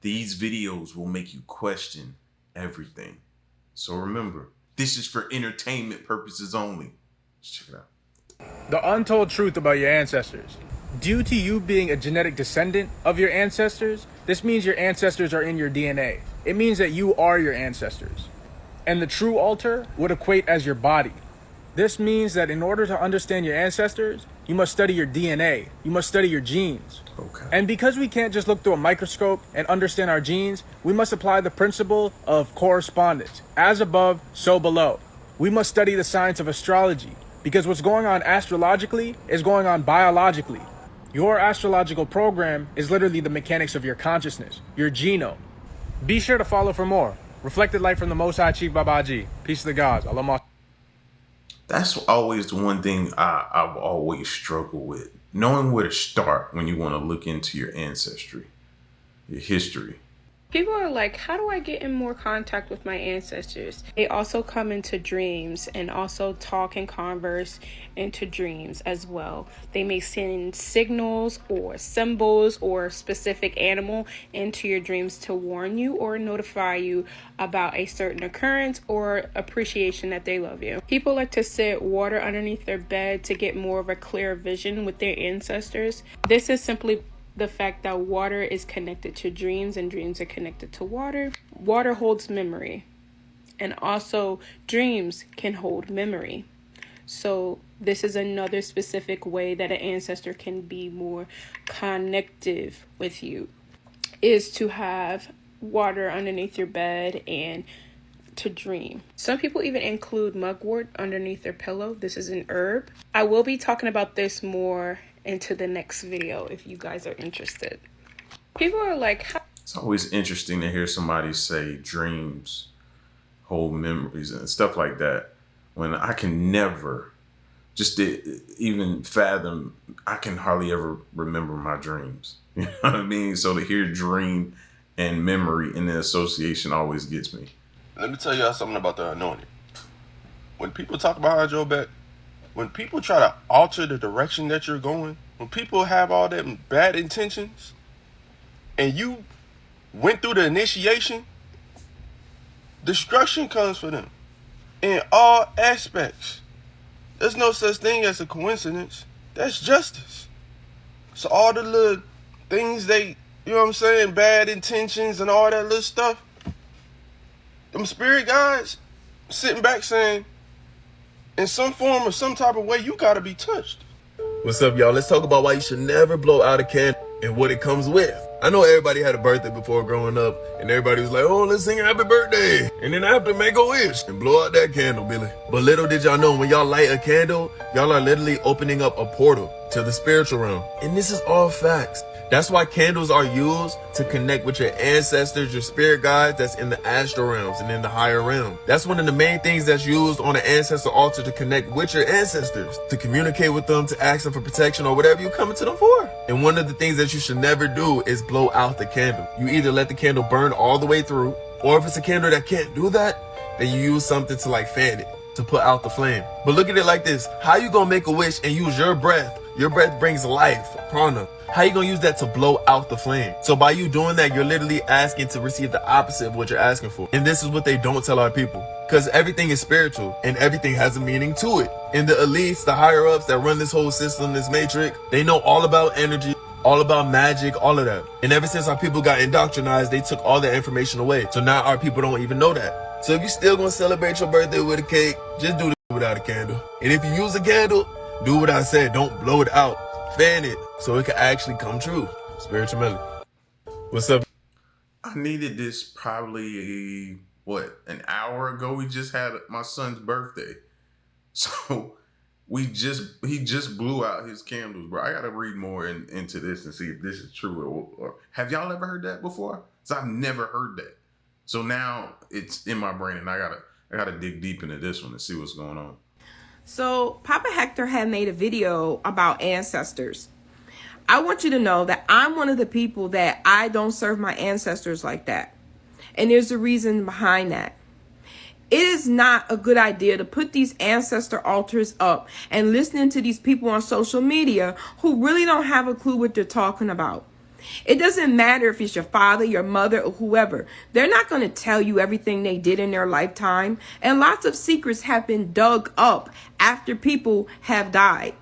These videos will make you question everything. So remember, this is for entertainment purposes only. Let's check it out. The untold truth about your ancestors. Due to you being a genetic descendant of your ancestors, this means your ancestors are in your DNA. It means that you are your ancestors. And the true altar would equate as your body. This means that in order to understand your ancestors, you must study your DNA. You must study your genes. Okay. And because we can't just look through a microscope and understand our genes, we must apply the principle of correspondence. As above, so below. We must study the science of astrology, because what's going on astrologically is going on biologically. Your astrological program is literally the mechanics of your consciousness, your genome. Be sure to follow for more. Reflected Light from the Most High Chief Babaji. Peace to the gods. Allah. That's always the one thing I've always struggled with. Knowing where to start when you want to look into your ancestry, your history. People are like, how do I get in more contact with my ancestors? They also come into dreams and also talk and converse into dreams as well. They may send signals or symbols or specific animal into your dreams to warn you or notify you about a certain occurrence or appreciation that they love you. People like to sit water underneath their bed to get more of a clear vision with their ancestors. This is simply the fact that water is connected to dreams and dreams are connected to water. Water holds memory, and also dreams can hold memory. So this is another specific way that an ancestor can be more connective with you, is to have water underneath your bed and to dream. Some people even include mugwort underneath their pillow. This is an herb. I will be talking about this more into the next video if you guys are interested. People are like, it's always interesting to hear somebody say dreams hold memories and stuff like that, when I can never just to even fathom, I can hardly ever remember my dreams. You know what I mean? So to hear dream and memory in the association always gets me. Let me tell y'all something about the anointing. When people talk behind your back, when people try to alter the direction that you're going, when people have all that bad intentions, and you went through the initiation, destruction comes for them in all aspects. There's no such thing as a coincidence. That's justice. So all the little things they, you know what I'm saying, bad intentions and all that little stuff, them spirit guides sitting back saying, in some form or some type of way, you gotta be touched. What's up, y'all? Let's talk about why you should never blow out a candle and what it comes with. I know everybody had a birthday before growing up, and everybody was like, oh, let's sing happy birthday. And then after, make a wish and blow out that candle, Billy. But little did y'all know, when y'all light a candle, y'all are literally opening up a portal to the spiritual realm. And this is all facts. That's why candles are used to connect with your ancestors, your spirit guides that's in the astral realms and in the higher realm. That's one of the main things that's used on an ancestor altar, to connect with your ancestors, to communicate with them, to ask them for protection or whatever you're coming to them for. And one of the things that you should never do is blow out the candle. You either let the candle burn all the way through, or if it's a candle that can't do that, then you use something to like fan it, to put out the flame. But look at it like this. How you gonna make a wish and use your breath? Your breath brings life, prana. How you gonna use that to blow out the flame? So by you doing that, you're literally asking to receive the opposite of what you're asking for. And this is what they don't tell our people, because everything is spiritual and everything has a meaning to it. And the elites, the higher ups that run this whole system, this matrix, they know all about energy, all about magic, all of that. And ever since our people got indoctrinized, they took all that information away. So now our people don't even know that. So if you still gonna celebrate your birthday with a cake, just do it without a candle. And if you use a candle, do what I said, don't blow it out. Fan it so it can actually come true. Spiritual Melody. What's up? I needed this probably, an hour ago. We just had my son's birthday. So he just blew out his candles, bro. I got to read more into this and see if this is true. Or have y'all ever heard that before? Because I've never heard that. So now it's in my brain, and I gotta dig deep into this one and see what's going on. So Papa Hector had made a video about ancestors. I want you to know that I'm one of the people that I don't serve my ancestors like that. And there's a reason behind that. It is not a good idea to put these ancestor altars up and listening to these people on social media who really don't have a clue what they're talking about. It doesn't matter if it's your father, your mother, or whoever. They're not going to tell you everything they did in their lifetime. And lots of secrets have been dug up after people have died.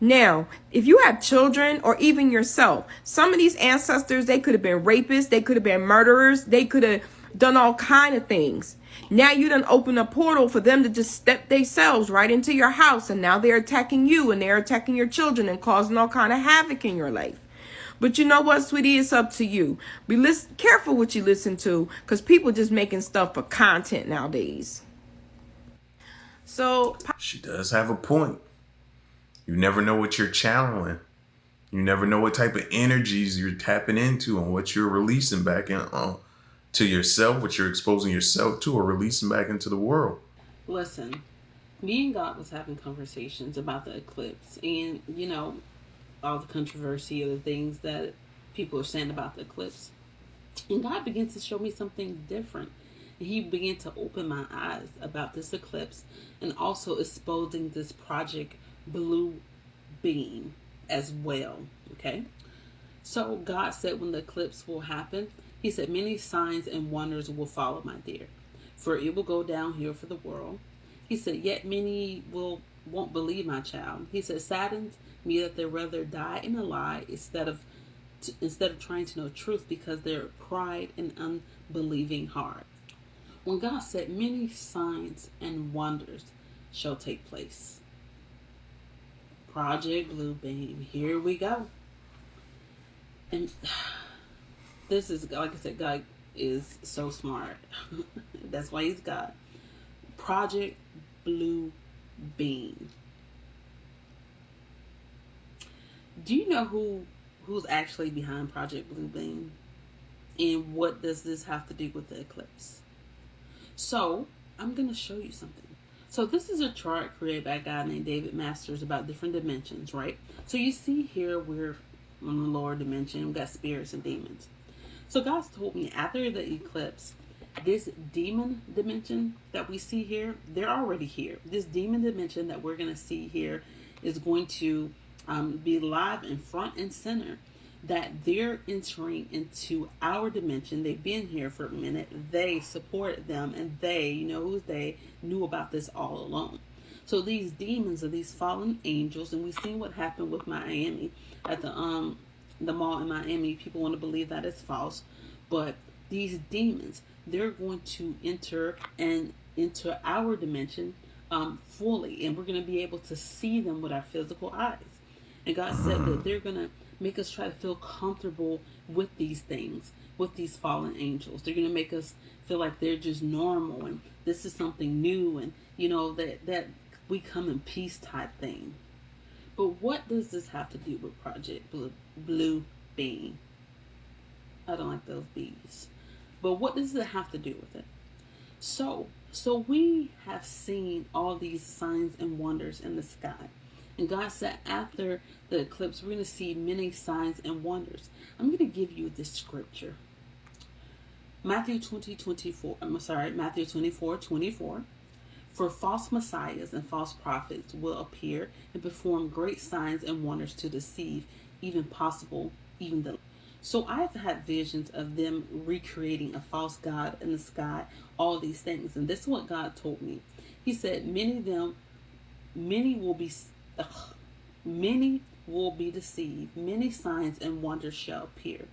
Now, if you have children or even yourself, some of these ancestors, they could have been rapists, they could have been murderers, they could have done all kind of things. Now you done open a portal for them to just step themselves right into your house, and now they're attacking you and they're attacking your children and causing all kind of havoc in your life. But you know what, sweetie? It's up to you. Be careful what you listen to, because people just making stuff for content nowadays. So She does have a point. You never know what you're channeling. You never know what type of energies you're tapping into and what you're releasing back in to yourself, what you're exposing yourself to or releasing back into the world. Listen, me and God was having conversations about the eclipse, and all the controversy of the things that people are saying about the eclipse. And God began to show me something different. And he began to open my eyes about this eclipse and also exposing this project blue beam as well. Okay. So God said when the eclipse will happen, he said, many signs and wonders will follow, my dear, for it will go downhill for the world. He said, yet many won't believe, my child. He said, saddens me that they rather die in a lie instead of trying to know truth, because their pride and unbelieving heart. When God said, many signs and wonders shall take place. Project Blue Beam, here we go. And this is, like I said, God is so smart. That's why he's God. Project Blue Beam. Do you know who's actually behind Project Blue Beam? And what does this have to do with the eclipse? So, I'm going to show you something. So, this is a chart created by a guy named David Masters about different dimensions, right? So, you see here we're on the lower dimension. We've got spirits and demons. So, God's told me after the eclipse, this demon dimension that we see here, they're already here. This demon dimension that we're going to see here is going to be live in front and center, that they're entering into our dimension. They've been here for a minute. They supported them, and they, who's they, knew about this all along. So these demons are these fallen angels, and we've seen what happened with Miami at the mall in Miami. People want to believe that it's false, but these demons, they're going to enter our dimension fully, and we're going to be able to see them with our physical eyes. And God said that they're going to make us try to feel comfortable with these things, with these fallen angels. They're going to make us feel like they're just normal and this is something new, and that we come in peace type thing. But what does this have to do with Project Blue Beam? I don't like those bees. But what does it have to do with it? So we have seen all these signs and wonders in the sky. And God said after the eclipse, we're going to see many signs and wonders. I'm going to give you this scripture. Matthew 24:24. For false messiahs and false prophets will appear and perform great signs and wonders to deceive, So I've had visions of them recreating a false god in the sky, all these things. And this is what God told me. He said, many will be deceived. Many signs and wonders shall appear.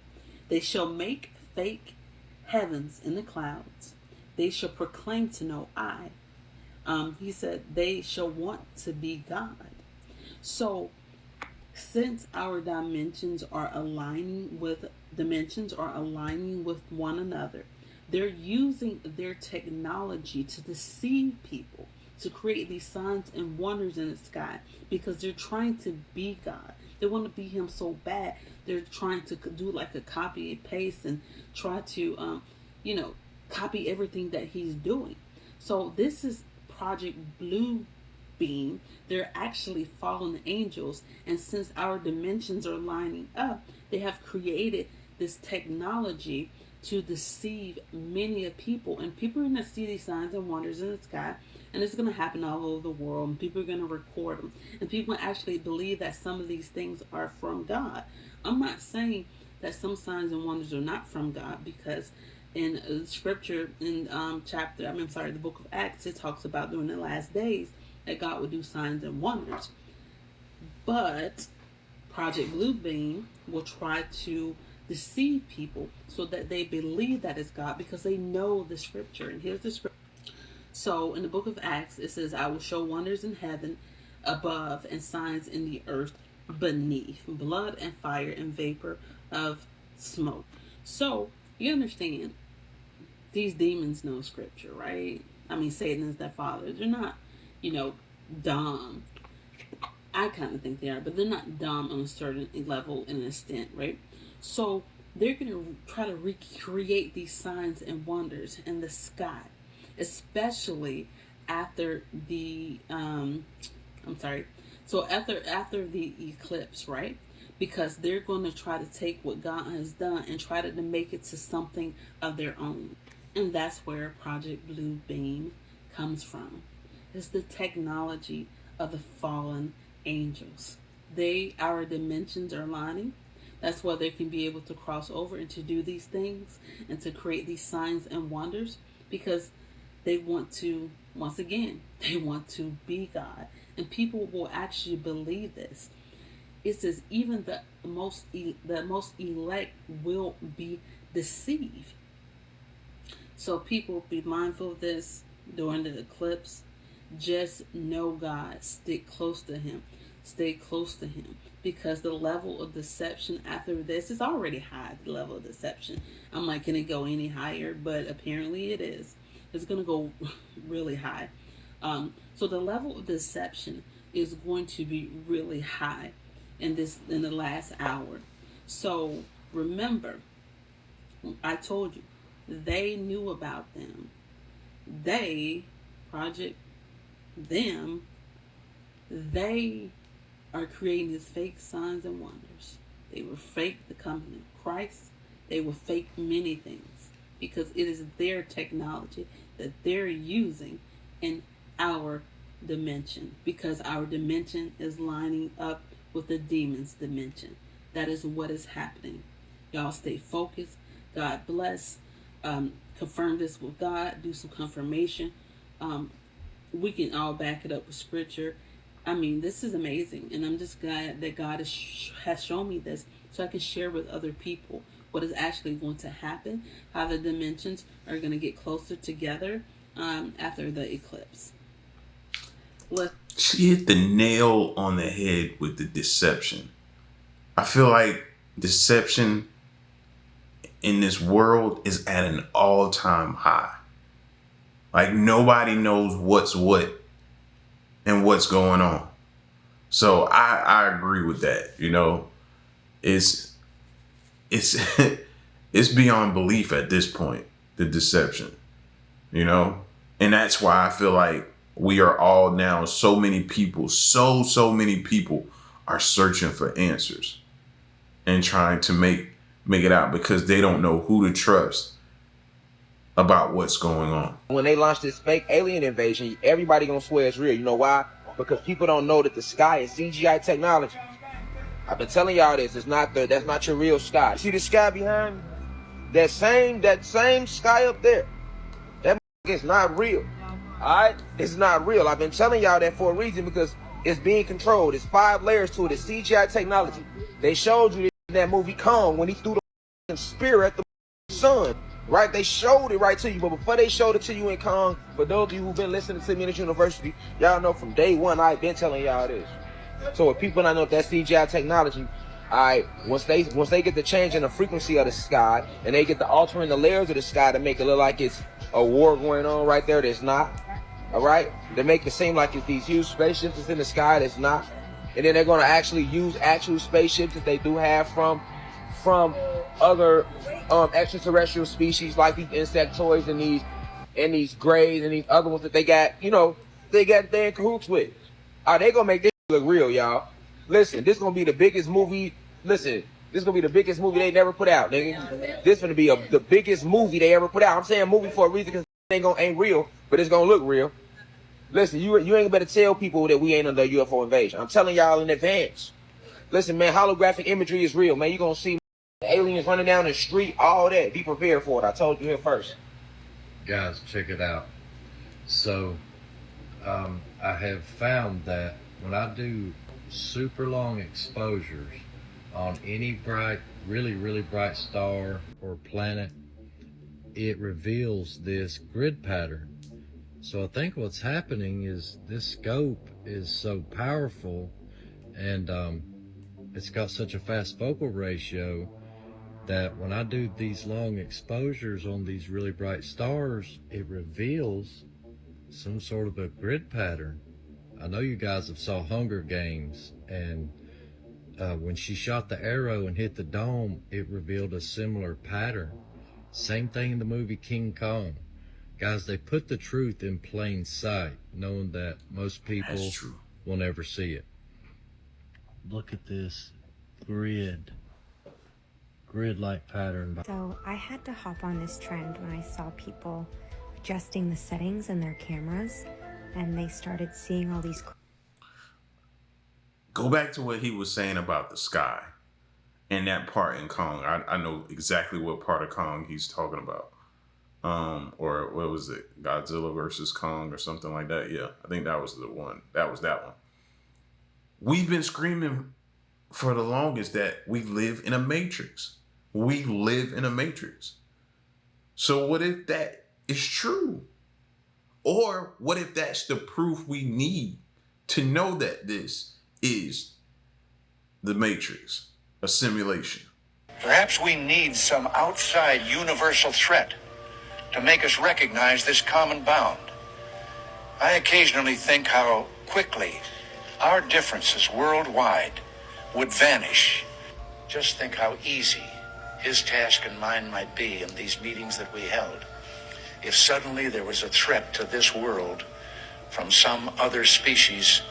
They shall make fake heavens in the clouds. They shall proclaim to know I. He said they shall want to be God. So since our dimensions are aligning with one another, they're using their technology to deceive people, to create these signs and wonders in the sky, because they're trying to be God. They want to be him so bad. They're trying to do like a copy and paste and try to, copy everything that he's doing. So this is Project Blue Beam. They're actually fallen angels. And since our dimensions are lining up, they have created this technology to deceive many of people. And people are going to see these signs and wonders in the sky. And it's going to happen all over the world. And people are going to record them. And people actually believe that some of these things are from God. I'm not saying that some signs and wonders are not from God, because in scripture in the book of Acts, it talks about during the last days that God would do signs and wonders. But Project Bluebeam will try to deceive people so that they believe that it's God because they know the scripture. And here's the scripture. So in the book of Acts, it says, I will show wonders in heaven above and signs in the earth beneath, blood and fire and vapor of smoke. So you understand, these demons know scripture, right? I mean, Satan is their father. They're not, dumb. I kind of think they are, but they're not dumb on a certain level and extent, right? So they're going to try to recreate these signs and wonders in the sky, especially after the after the eclipse, right? Because they're going to try to take what God has done and try to make it to something of their own. And that's where Project Blue Beam comes from. It's the technology of the fallen angels. Our dimensions are lining. That's why they can be able to cross over and to do these things and to create these signs and wonders, because they want to, once again, they want to be God. And people will actually believe this. It says even the most elect will be deceived. So people, be mindful of this during the eclipse. Just know God. Stick close to Him. Stay close to Him. Because the level of deception after this is already high, the level of deception. I'm like, can it go any higher? But apparently it is. It's going to go really high. So the level of deception is going to be really high in the last hour. So remember, I told you, they knew about them. They are creating these fake signs and wonders. They will fake the coming of Christ. They will fake many things because it is their technology that they're using in our dimension, because our dimension is lining up with the demon's dimension. That is what is happening. Y'all stay focused. God bless. Confirm this with God. Do some confirmation. We can all back it up with scripture. I mean, this is amazing, and I'm just glad that God has shown me this so I can share with other people what is actually going to happen, how the dimensions are going to get closer together after the eclipse. She hit the nail on the head with the deception. I feel like deception in this world is at an all-time high. Like, nobody knows what's what and what's going on. So I agree with that. It's it's beyond belief at this point, the deception, and that's why I feel like we are all now, so many people are searching for answers and trying to make it out, because they don't know who to trust about what's going on. When they launch this fake alien invasion, everybody gonna swear it's real. You know why? Because people don't know that the sky is CGI technology. I've been telling y'all this. That's not your real sky. See the sky behind me? That same sky up there. That is not real. Alright? It's not real. I've been telling y'all that for a reason, because it's being controlled. It's 5 layers to it. It's CGI technology. They showed you in that movie Kong when he threw the spear at the sun. Right? They showed it right to you. But before they showed it to you in Kong, for those of you who've been listening to me in this university, y'all know from day one I've been telling y'all this. So if people not know that CGI technology, alright, once they get the change in the frequency of the sky, and they get the altering the layers of the sky to make it look like it's a war going on right there, that's not. Alright? They make it seem like it's these huge spaceships that's in the sky, that's not. And then they're gonna actually use actual spaceships that they do have from other extraterrestrial species, like these insectoids and these greys and these other ones that they got they in cahoots with. They gonna make this look real, y'all. Listen, this gonna be the biggest movie. Listen, this gonna be the biggest movie they never put out, nigga. This gonna be the biggest movie they ever put out. I'm saying movie for a reason, because it ain't real, but it's gonna look real. Listen, you ain't better tell people that we ain't under a UFO invasion. I'm telling y'all in advance. Listen, man, holographic imagery is real, man. You gonna see Aliens running down the street, all that. Be prepared for it. I told you here first. Guys, check it out. So, I have found that when I do super long exposures on any bright, really, really bright star or planet, it reveals this grid pattern. So I think what's happening is this scope is so powerful, and it's got such a fast focal ratio that when I do these long exposures on these really bright stars, it reveals some sort of a grid pattern. I know you guys have saw Hunger Games, and when she shot the arrow and hit the dome, it revealed a similar pattern. Same thing in the movie King Kong. Guys, they put the truth in plain sight, knowing that most people will never see it. Look at this grid-like pattern. So I had to hop on this trend when I saw people adjusting the settings in their cameras, and they started seeing all these. Go back to what he was saying about the sky and that part in Kong. I know exactly what part of Kong he's talking about. Or what was it? Godzilla versus Kong or something like that. Yeah, I think that was the one. That was that one. We've been screaming for the longest that we live in a matrix. We live in a matrix. So what if that is true? Or what if that's the proof we need to know that this is the matrix, a simulation? Perhaps we need some outside universal threat to make us recognize this common bound. I occasionally think how quickly our differences worldwide would vanish. Just think how easy his task and mine might be in these meetings that we held if suddenly there was a threat to this world from some other species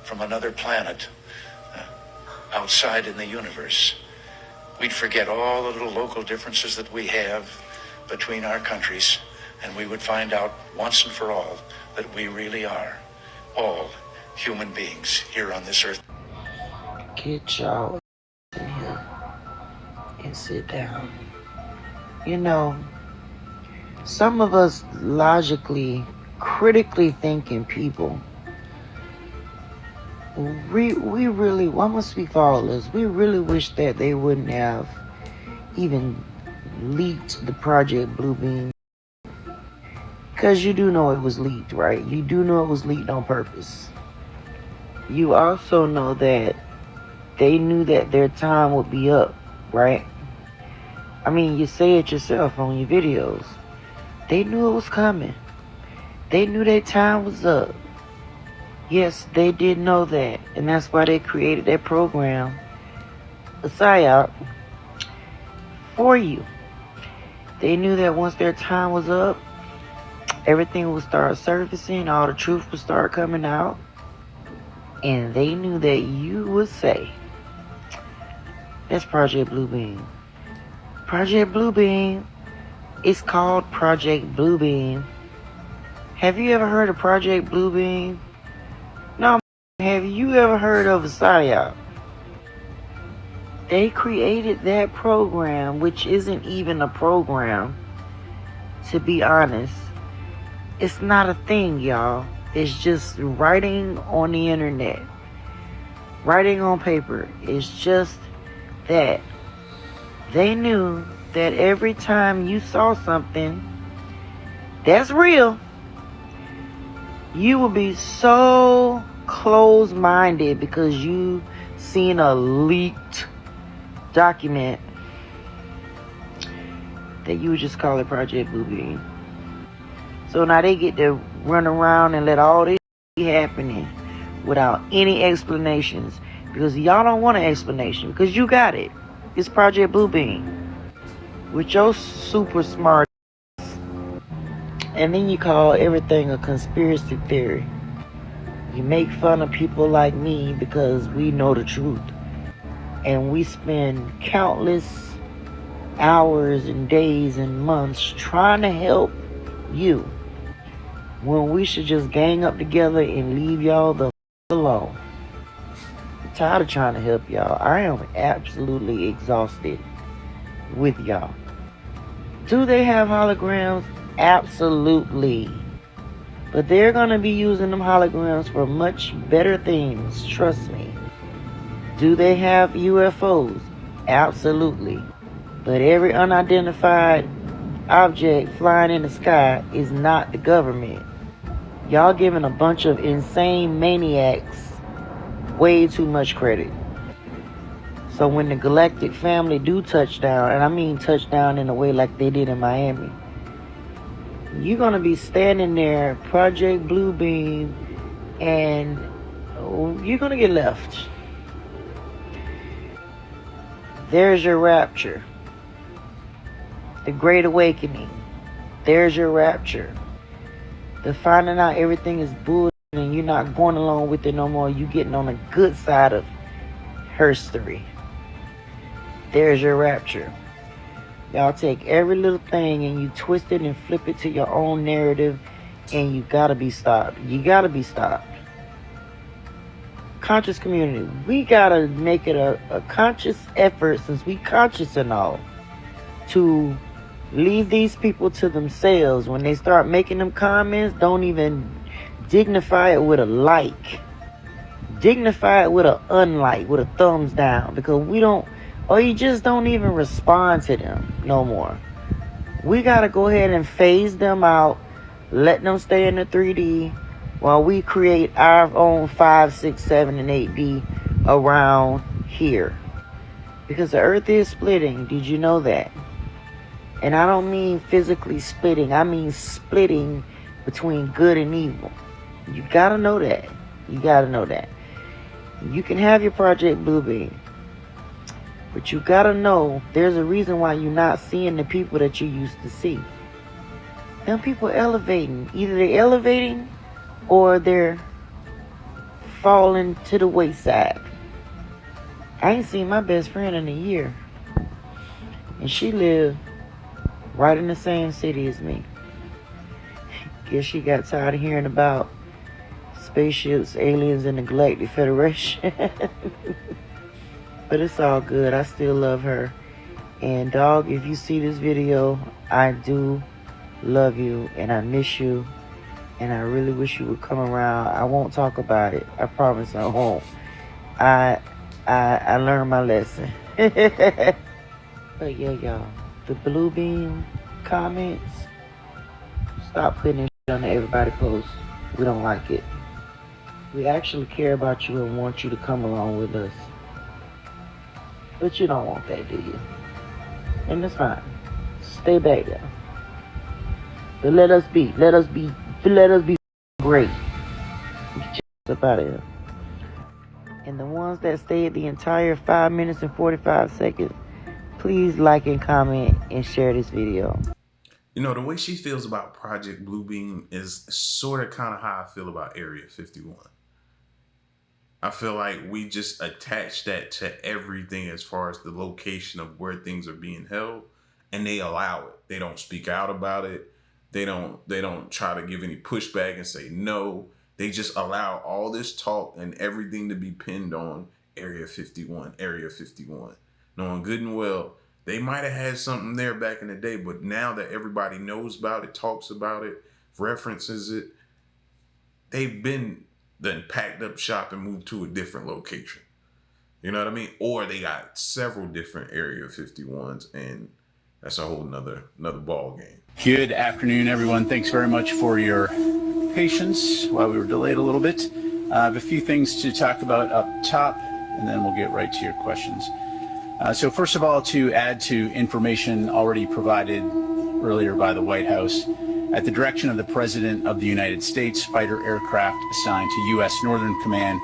from another planet outside in the universe. We'd forget all the little local differences that we have between our countries, and we would find out once and for all that we really are all human beings here on this earth. Get y'all in here and sit down. You know, some of us logically, critically thinking people, we really, I'm gonna speak for all of us, we really wish that they wouldn't have even leaked the Project Bluebeam. Because you do know it was leaked, right? You do know it was leaked on purpose. You also know that they knew that their time would be up, right? I mean, you say it yourself on your videos. They knew it was coming. They knew their time was up. Yes, they did know that. And that's why they created that program, a PSYOP, for you. They knew that once their time was up, everything would start surfacing, all the truth would start coming out. And they knew that you would say, that's Project Bluebeam. Project Bluebeam. It's called Project Bluebeam. Have you ever heard of Project Bluebeam? No. Have you ever heard of a PSYOP? They created that program, which isn't even a program, to be honest. It's not a thing, y'all. It's just writing on the internet. Writing on paper. It's just that. They knew that every time you saw something that's real, you would be so close-minded because you seen a leaked document that you would just call it Project Bluebeam. So now they get to run around and let all this be happening without any explanations, because y'all don't want an explanation because you got it. It's Project Bluebeam with your super smart, and then you call everything a conspiracy theory. You make fun of people like me because we know the truth. And we spend countless hours and days and months trying to help you, when we should just gang up together and leave y'all the alone. I'm tired of trying to help y'all. I am absolutely exhausted. with y'all. Do they have holograms? Absolutely. But they're going to be using them holograms for much better things. Trust me. Do they have UFOs? Absolutely. But every unidentified object flying in the sky is not the government. Y'all giving a bunch of insane maniacs way too much credit. So when the galactic family do touchdown, and I mean touchdown in a way like they did in Miami, you're going to be standing there, Project Bluebeam, and you're going to get left. There's your rapture. The Great Awakening. There's your rapture. The finding out everything is bullshit and you're not going along with it no more. You getting on the good side of history. There's your rapture. Y'all take every little thing and you twist it and flip it to your own narrative, and you gotta be stopped. You gotta be stopped. Conscious community, we gotta make it a conscious effort, since we conscious and all, to leave these people to themselves. When they start making them comments, don't even dignify it with a like. Dignify it with a unlike, with a thumbs down, because we don't, or you just don't even respond to them no more. We gotta go ahead and phase them out, let them stay in the 3D while we create our own 5, 6, 7, and 8D around here. Because the earth is splitting. Did you know that? And I don't mean physically splitting. I mean splitting between good and evil. You gotta know that. You gotta know that. You can have your Project Bluebeam, but you gotta know there's a reason why you're not seeing the people that you used to see. Them people elevating. Either they're elevating or they're falling to the wayside. I ain't seen my best friend in a year, and she lived right in the same city as me. Guess she got tired of hearing about spaceships, aliens, and the Galactic Federation. But it's all good. I still love her. And dog, if you see this video, I do love you and I miss you. And I really wish you would come around. I won't talk about it. I promise I won't. I learned my lesson. But yeah, y'all, the Bluebeam comments, stop putting this shit on the everybody post. We don't like it. We actually care about you and want you to come along with us. But you don't want that, do you? And it's fine. Stay back there. But let us be great. Get your up out of here. And the ones that stayed the entire 5 minutes and 45 seconds, please like and comment and share this video. You know, the way she feels about Project Bluebeam is sort of kind of how I feel about Area 51. I feel like we just attach that to everything as far as the location of where things are being held, and they allow it. They don't speak out about it. They don't try to give any pushback and say no. They just allow all this talk and everything to be pinned on Area 51, Area 51. Knowing good and well, they might have had something there back in the day, but now that everybody knows about it, talks about it, references it, they've been then packed up shop and moved to a different location. You know what I mean? Or they got several different Area 51s, and that's a whole nother ball game. Good afternoon, everyone. Thanks very much for your patience while we were delayed a little bit. I have a few things to talk about up top, and then we'll get right to your questions. So first of all, to add to information already provided earlier by the White House, at the direction of the President of the United States, fighter aircraft assigned to U.S. Northern Command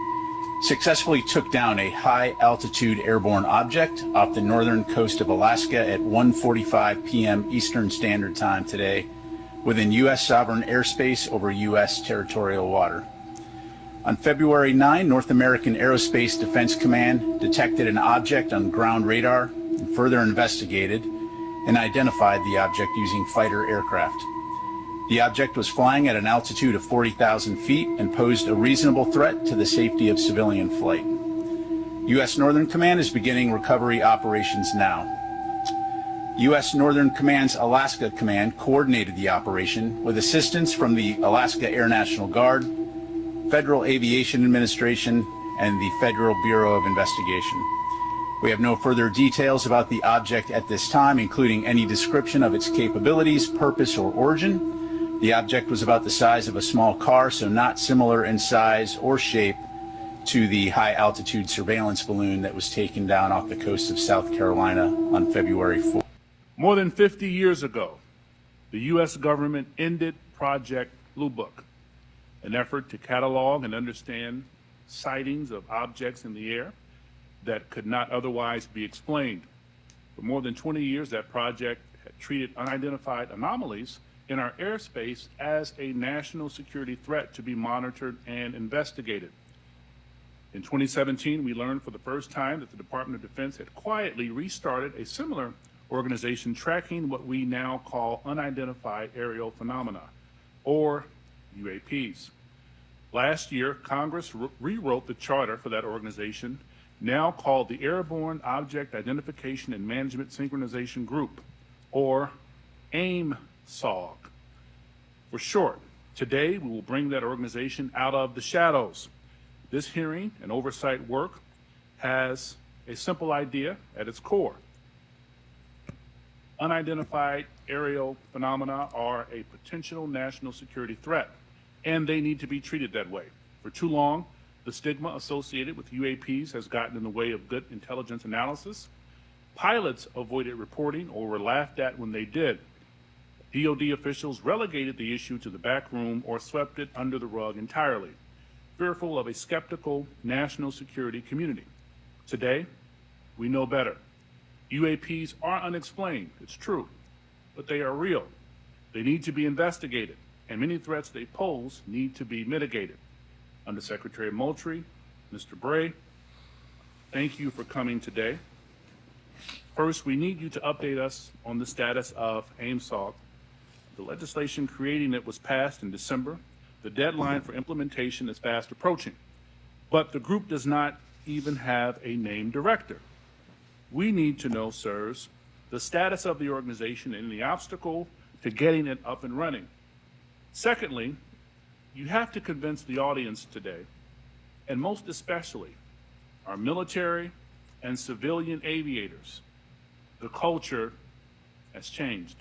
successfully took down a high-altitude airborne object off the northern coast of Alaska at 1:45 p.m. Eastern Standard Time today within U.S. sovereign airspace over U.S. territorial water. On February 9, North American Aerospace Defense Command detected an object on ground radar and further investigated and identified the object using fighter aircraft. The object was flying at an altitude of 40,000 feet and posed a reasonable threat to the safety of civilian flight. U.S. Northern Command is beginning recovery operations now. U.S. Northern Command's Alaska Command coordinated the operation with assistance from the Alaska Air National Guard, Federal Aviation Administration, and the Federal Bureau of Investigation. We have no further details about the object at this time, including any description of its capabilities, purpose, or origin. The object was about the size of a small car, so not similar in size or shape to the high-altitude surveillance balloon that was taken down off the coast of South Carolina on February 4th. More than 50 years ago, the U.S. government ended Project Blue Book, an effort to catalog and understand sightings of objects in the air that could not otherwise be explained. For more than 20 years, that project had treated unidentified anomalies in our airspace as a national security threat to be monitored and investigated. In 2017, we learned for the first time that the Department of Defense had quietly restarted a similar organization tracking what we now call unidentified aerial phenomena, or UAPs. Last year, Congress rewrote the charter for that organization, now called the Airborne Object Identification and Management Synchronization Group, or AIM-SOG for short. Today, we will bring that organization out of the shadows. This hearing and oversight work has a simple idea at its core. Unidentified aerial phenomena are a potential national security threat, and they need to be treated that way. For too long, the stigma associated with UAPs has gotten in the way of good intelligence analysis. Pilots avoided reporting or were laughed at when they did. DoD officials relegated the issue to the back room or swept it under the rug entirely, fearful of a skeptical national security community. Today, we know better. UAPs are unexplained, it's true, but they are real. They need to be investigated, and many threats they pose need to be mitigated. Undersecretary Moultrie, Mr. Bray, thank you for coming today. First, we need you to update us on the status of AIM-SOG. The legislation creating it was passed in December. The deadline for implementation is fast approaching, but the group does not even have a named director. We need to know, sirs, the status of the organization and the obstacle to getting it up and running. Secondly, you have to convince the audience today, and most especially our military and civilian aviators, the culture has changed.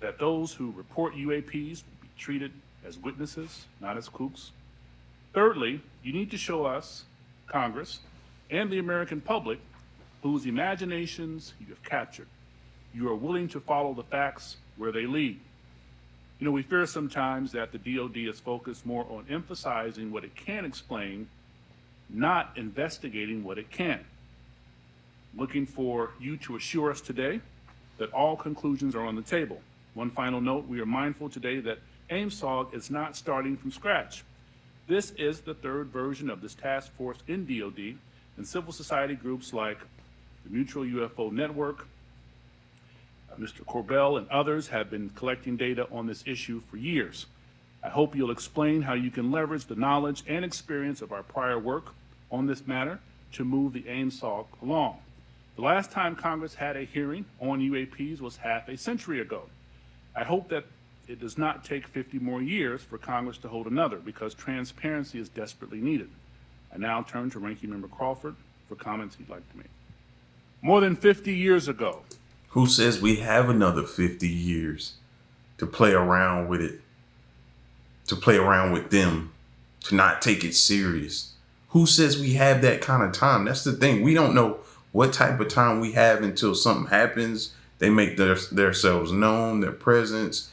That those who report UAPs will be treated as witnesses, not as kooks. Thirdly, you need to show us, Congress, and the American public whose imaginations you have captured. You are willing to follow the facts where they lead. You know, we fear sometimes that the DoD is focused more on emphasizing what it can explain, not investigating what it can. Looking for you to assure us today that all conclusions are on the table. One final note, we are mindful today that AIM-SOG is not starting from scratch. This is the third version of this task force in DoD, and civil society groups like the Mutual UFO Network, Mr. Corbell and others have been collecting data on this issue for years. I hope you'll explain how you can leverage the knowledge and experience of our prior work on this matter to move the AIM-SOG along. The last time Congress had a hearing on UAPs was half a century ago. I hope that it does not take 50 more years for Congress to hold another, because transparency is desperately needed. I now turn to Ranking Member Crawford for comments he'd like to make. More than 50 years ago. Who says we have another 50 years to play around with it, to play around with them, to not take it serious? Who says we have that kind of time? That's the thing. We don't know what type of time we have until something happens. They make themselves known, their presence,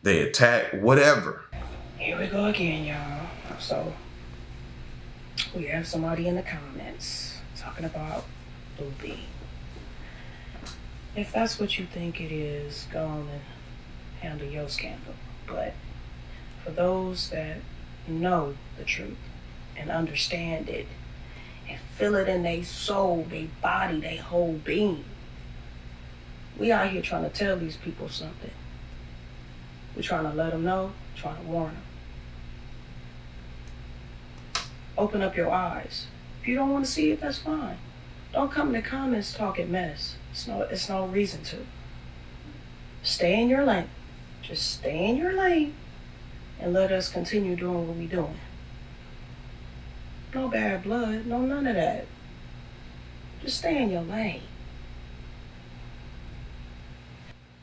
they attack, whatever. Here we go again, y'all. So, we have somebody in the comments talking about Blue Beam. If that's what you think it is, go on and handle your scandal. But for those that know the truth and understand it and feel it in their soul, their body, their whole being, we out here trying to tell these people something. We're trying to let them know, trying to warn them. Open up your eyes. If you don't want to see it, that's fine. Don't come in the comments talking mess. It's no reason to. Stay in your lane. Just stay in your lane and let us continue doing what we doing. No bad blood, no none of that. Just stay in your lane.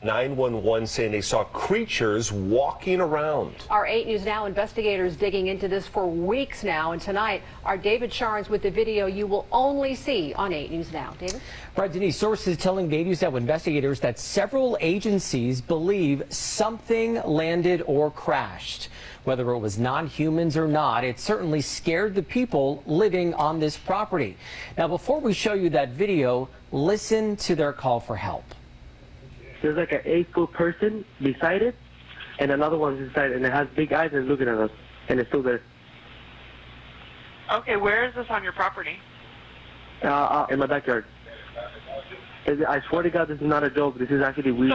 911 saying they saw creatures walking around. Our 8 News Now investigators digging into this for weeks now, and tonight our David Sharns with the video you will only see on 8 News Now. David? Right, Denise, sources telling the 8 News Now investigators that several agencies believe something landed or crashed. Whether it was non-humans or not, it certainly scared the people living on this property. Now, before we show you that video, listen to their call for help. There's like an 8-foot person beside it, and another one's inside, and it has big eyes and looking at us, and it's still there. Okay, where is this on your property? In my backyard. I swear to God, this is not a joke. This is actually, we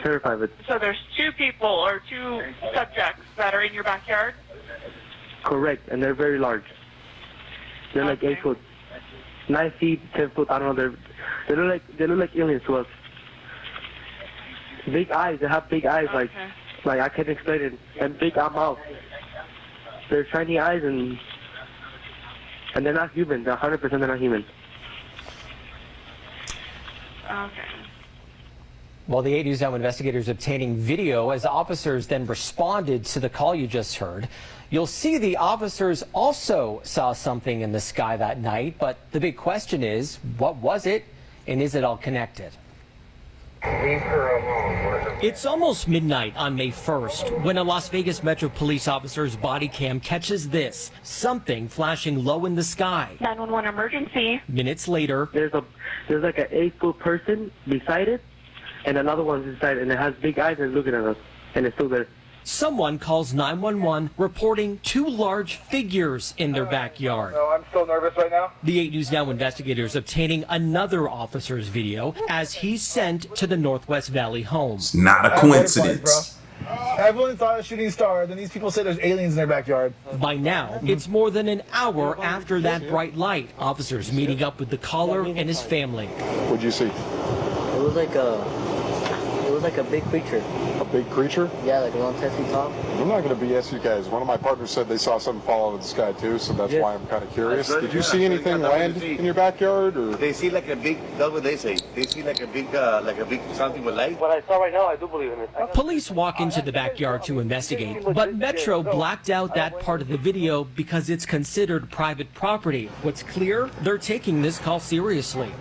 terrified of it. So there's 2 people or 2 subjects that are in your backyard? Correct, and they're very large. They're like 8 foot, 9 feet, 10 foot. I don't know. They look like aliens to us. Big eyes. They have big eyes, like I can't explain it. And big mouth. They're shiny eyes, and they're not human. They're 100% they're not human. Okay. Well, the 8 News Now investigators obtaining video as officers then responded to the call you just heard. You'll see the officers also saw something in the sky that night, but the big question is, what was it, and is it all connected? Leave her alone. It's almost midnight on May 1st when a Las Vegas Metro police officer's body cam catches this, something flashing low in the sky. 911 emergency. Minutes later, there's like an 8-foot person beside it, and another one's inside, and it has big eyes and looking at us, and it's still there. Someone calls 911 reporting 2 large figures in their backyard. No, I'm so nervous right now. The 8 News Now investigators obtaining another officer's video as he's sent to the Northwest Valley home. It's not a coincidence. Everyone thought it was a shooting star, then these people say there's aliens in their backyard. By now, it's more than an hour after that bright light. Officers meeting up with the caller and his family. What'd you see? It was like a big creature. A big creature? Yeah, like around 10 feet tall. I'm not going to BS you guys. One of my partners said they saw something fall out of the sky too, so that's why I'm kind of curious. Did you see anything land in your backyard, or? They see like a big, that's what they say. They see like a big something with light. What I saw right now, I do believe in it. Police walk into the backyard to investigate, but Metro blacked out that part of the video because it's considered private property. What's clear? They're taking this call seriously.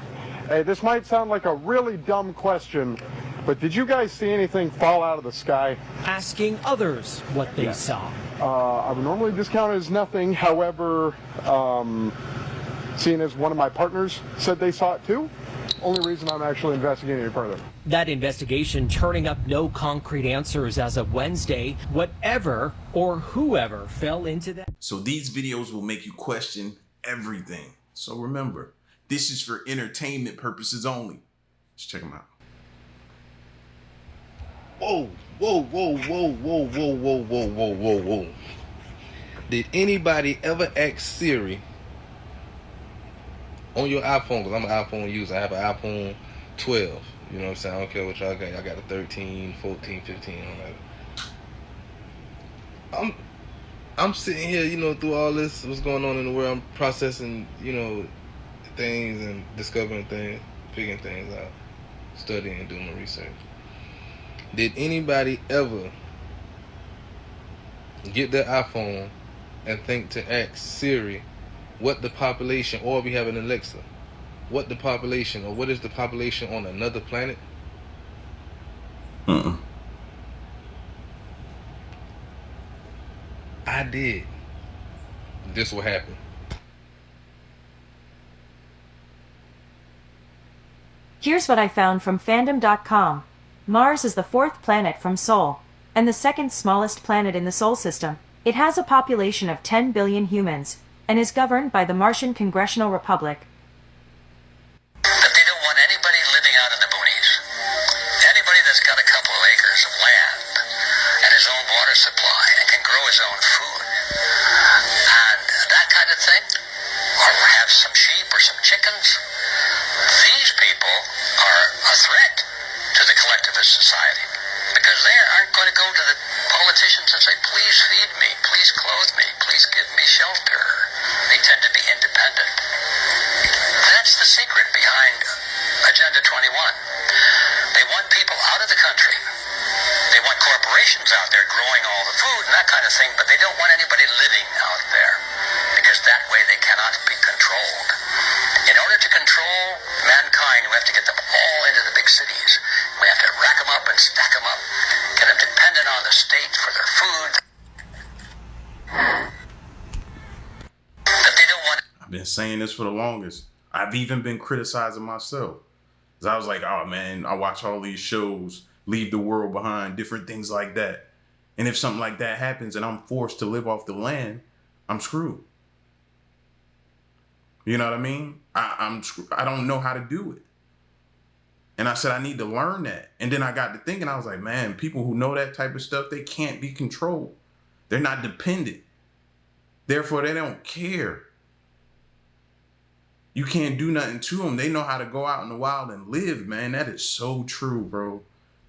Hey, this might sound like a really dumb question, but did you guys see anything fall out of the sky? Asking others what they saw. I would normally discount it as nothing. However, seeing as one of my partners said they saw it too, only reason I'm actually investigating it further. That investigation turning up no concrete answers as of Wednesday. Whatever or whoever fell into that. So these videos will make you question everything. So remember, this is for entertainment purposes only. Let's check them out. Whoa, whoa, whoa, whoa, whoa, whoa, whoa, whoa, whoa, whoa, whoa. Did anybody ever ask Siri on your iPhone? Because I'm an iPhone user. I have an iPhone 12. You know what I'm saying? I don't care what y'all got. I got a 13, 14, 15. I'm sitting here, you know, through all this, what's going on in the world. I'm processing, you know, things and discovering things, figuring things out, studying and doing my research. Did anybody ever get their iPhone and think to ask Siri what the population, or we have an Alexa, what the population, or what is the population on another planet? I did. This will happen. Here's what I found from fandom.com. Mars is the 4th planet from Sol, and the 2nd smallest planet in the Sol system. It has a population of 10 billion humans, and is governed by the Martian Congressional Republic. That they don't want anybody living out in the boonies. Anybody that's got a couple of acres of land and his own water supply and can grow his own food and that kind of thing, or have some sheep or some chickens, These people are a threat to the collectivist society because they aren't going to go to the politicians and say, please feed me, please clothe me, please give me shelter. They tend to be independent. That's the secret behind Agenda 21. They want people out of the country. They want corporations out there growing all the food and that kind of thing, but they don't want anybody living out there because that way they cannot be controlled. In order to control mankind, we have to get them all into the big cities. We have to rack them up and stack them up, get them dependent on the state for their food. That they don't want. I've been saying this for the longest. I've even been criticizing myself. Cause I was like, oh man, I watch all these shows, Leave the World Behind, different things like that. And if something like that happens and I'm forced to live off the land, I'm screwed. You know what I mean? I don't know how to do it. And I said, I need to learn that. And then I got to thinking, I was like, man, people who know that type of stuff, they can't be controlled. They're not dependent. Therefore, they don't care. You can't do nothing to them. They know how to go out in the wild and live, man. That is so true, bro.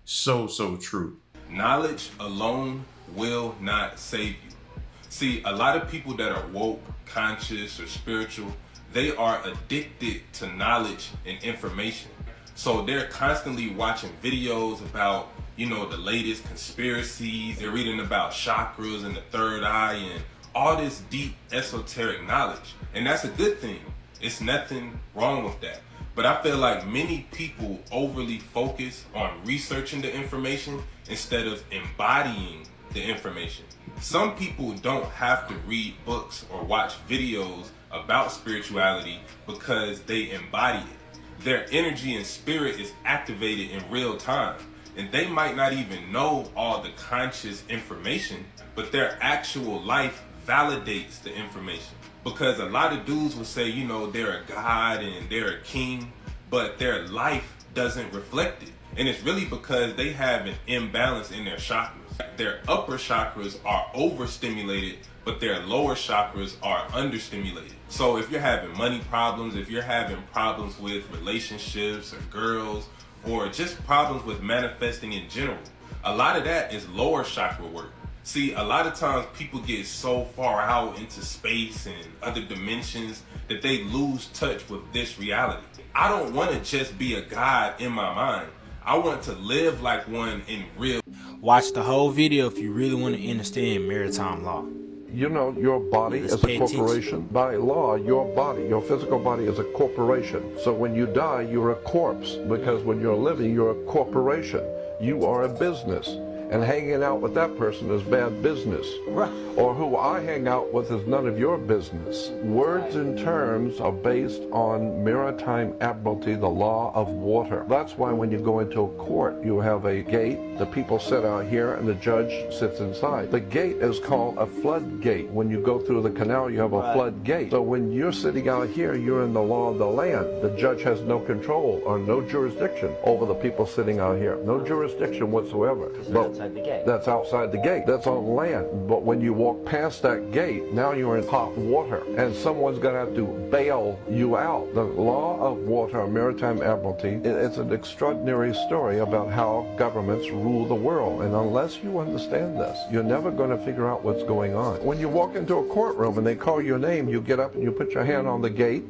So true. Knowledge alone will not save you. See, a lot of people that are woke, conscious, or spiritual, they are addicted to knowledge and information. So they're constantly watching videos about, the latest conspiracies. They're reading about chakras and the third eye and all this deep esoteric knowledge. And that's a good thing. It's nothing wrong with that. But I feel like many people overly focus on researching the information instead of embodying the information. Some people don't have to read books or watch videos about spirituality because they embody it. Their energy and spirit is activated in real time. And they might not even know all the conscious information, but their actual life validates the information. Because a lot of dudes will say, they're a god and they're a king, but their life doesn't reflect it. And it's really because they have an imbalance in their chakras. Their upper chakras are overstimulated, but their lower chakras are understimulated. So if you're having money problems, if you're having problems with relationships or girls, or just problems with manifesting in general, a lot of that is lower chakra work. See, a lot of times people get so far out into space and other dimensions that they lose touch with this reality. I don't want to just be a god in my mind. I want to live like one in real. Watch the whole video if you really want to understand maritime law. Your body is a corporation. By law, your body, your physical body is a corporation. So when you die, you're a corpse, because when you're living, you're a corporation. You are a business. And hanging out with that person is bad business. Right. Or who I hang out with is none of your business. Words and terms are based on maritime admiralty, the law of water. That's why when you go into a court, you have a gate, the people sit out here, and the judge sits inside. The gate is called a floodgate. When you go through the canal, you have a floodgate. So when you're sitting out here, you're in the law of the land. The judge has no control or no jurisdiction over the people sitting out here. No jurisdiction whatsoever. Outside the gate. That's outside the gate. That's on land. But when you walk past that gate, now you're in hot water, and someone's going to have to bail you out. The law of water, maritime admiralty, it's an extraordinary story about how governments rule the world. And unless you understand this, you're never going to figure out what's going on. When you walk into a courtroom and they call your name, you get up and you put your hand on the gate,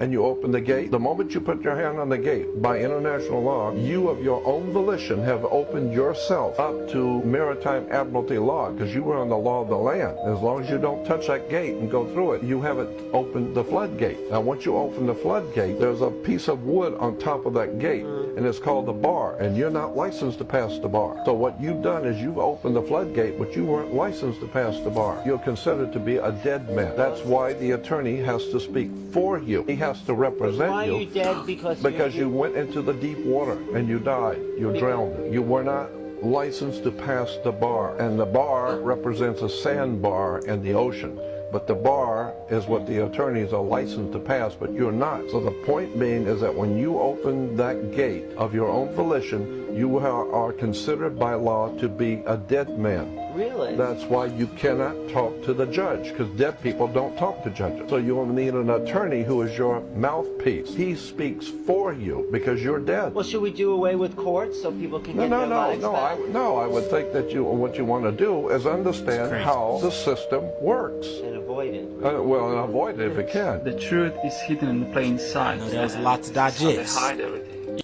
and you open the gate. The moment you put your hand on the gate, by international law, you of your own volition have opened yourself up to maritime admiralty law, because you were on the law of the land. As long as you don't touch that gate and go through it, you haven't opened the floodgate. Now once you open the floodgate, there's a piece of wood on top of that gate, and it's called the bar, and you're not licensed to pass the bar. So what you've done is you've opened the floodgate, but you weren't licensed to pass the bar. You're considered to be a dead man. That's why the attorney has to speak for you. He has to represent Why you. are you dead? Because you went into the deep water and you died. You drowned. You were not licensed to pass the bar, and the bar represents a sandbar in the ocean. But the bar is what the attorneys are licensed to pass, but you're not. So the point being is that when you open that gate of your own volition, you are considered by law to be a dead man. Really? That's why you cannot talk to the judge, because dead people don't talk to judges. So you will need an attorney who is your mouthpiece. He speaks for you because you're dead. Well, should we do away with courts so people can get their lives back? I would think that what you want to do is understand how the system works. And avoid it. And avoid it if you can. The truth is hidden in plain sight. There's a lot to digest. So they hide everything.